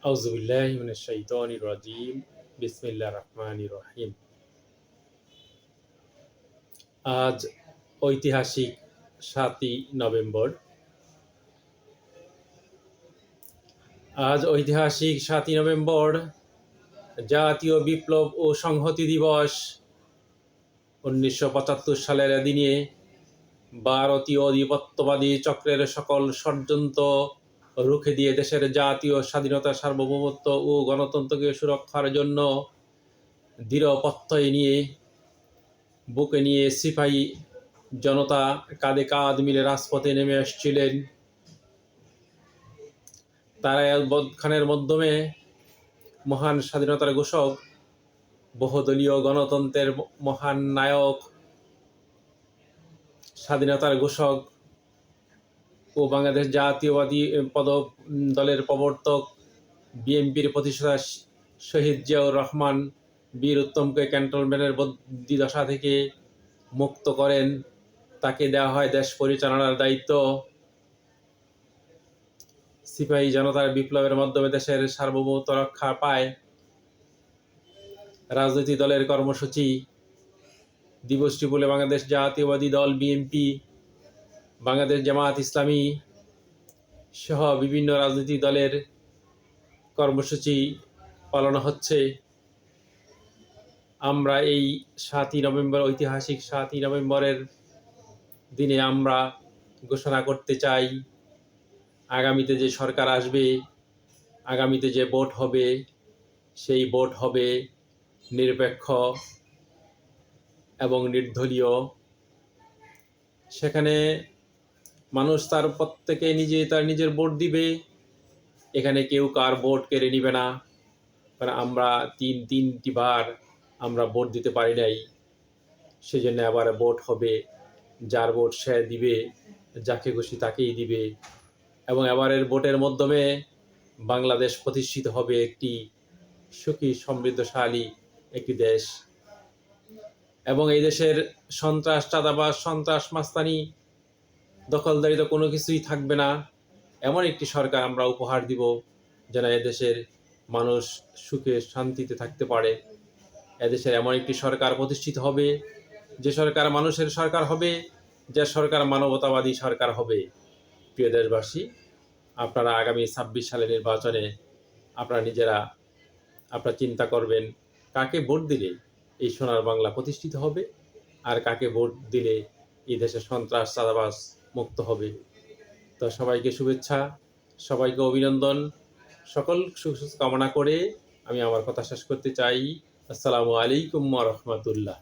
আউযুবিল্লাহি মিনাশ শাইতানির রাজিম। বিসমিল্লাহির রহমানির রহিম। আজ ঐতিহাসিক ৭ই নভেম্বর। জাতীয় বিপ্লব ও সংহতি দিবস। ১৯৭৫ সালের দিনে ভারতীয় আধিপত্যবাদী চক্রের সকল ষড়যন্ত্র রুখে দিয়ে দেশের জাতীয় স্বাধীনতা, সার্বভৌমত্ব ও গণতন্ত্রকে সুরক্ষার জন্য দৃঢ় প্রত্যয় নিয়ে বুকে নিয়ে সিপাহী জনতা কাঁধে কাঁধ মিলে রাজপথে নেমে আসছিলেন। তারা খানের মাধ্যমে মহান স্বাধীনতার ঘোষক, বহুদলীয় গণতন্ত্রের মহান নায়ক, স্বাধীনতার ঘোষক ও বাংলাদেশ জাতীয়বাদী দলের প্রবর্তক, বিএনপির প্রতিষ্ঠাতা শহীদ জিয়াউর রহমান বীর উত্তমকে ক্যান্টনমেন্টের বন্দিদশা থেকে মুক্ত করেন। তাকে দেওয়া হয় দেশ পরিচালনার দায়িত্ব। সিপাহী জনতার বিপ্লবের মাধ্যমে দেশের সার্বভৌমত্ব রক্ষা পায়। রাজনৈতিক দলের কর্মসূচি দিবসটি বলে বাংলাদেশ জাতীয়বাদী দল বিএনপি, বাংলাদেশ জামায়াত ইসলামী সহ বিভিন্ন রাজনৈতিক দলের কর্মসূচি পালন হচ্ছে। আমরা এই ৭ই নভেম্বর, ঐতিহাসিক ৭ই নভেম্বরের দিনে আমরা ঘোষণা করতে চাই, আগামীতে যে সরকার আসবে, আগামীতে যে ভোট হবে, সেই ভোট হবে নিরপেক্ষ এবং নির্দলীয়। সেখানে মানুষ তার প্রত্যেকে তার নিজের ভোট দিবে। এখানে কেউ কার ভোট কেড়ে নিবে না। কারণ আমরা তিনটি বার আমরা ভোট দিতে পারি নাই, সেজন্য আবার ভোট হবে। যার ভোট সে দিবে, যাকে খুশি তাকেই দিবে। এবং এবারের ভোটের মাধ্যমে বাংলাদেশ প্রতিষ্ঠিত হবে একটি সুখী, সমৃদ্ধশালী একটি দেশ। এবং এই দেশের সন্ত্রাস, চাঁদাবাজ, সন্ত্রাস, মাস্তানি, দখলদারিতে কোনো কিছুই থাকবে না। এমন একটি সরকার আমরা উপহার দিব যেন এদেশের মানুষ সুখে শান্তিতে থাকতে পারে। এদেশের এমন একটি সরকার প্রতিষ্ঠিত হবে, যে সরকার মানুষের সরকার হবে, যে সরকার মানবতাবাদী সরকার হবে। প্রিয় দেশবাসী, আপনারা আগামী ২৬ সালের নির্বাচনে আপনারা নিজেরা চিন্তা করবেন, কাকে ভোট দিলে এই সোনার বাংলা প্রতিষ্ঠিত হবে, আর কাকে ভোট দিলে এই দেশের সন্ত্রাস, চাঁদাবাজ মুক্ত হবে। তো সবাইকে শুভেচ্ছা, সবাইকে অভিনন্দন, সকল সুখ কামনা করে আমি আমার কথা শেষ করতে চাই। আসসালামু আলাইকুম ওয়া রাহমাতুল্লাহ।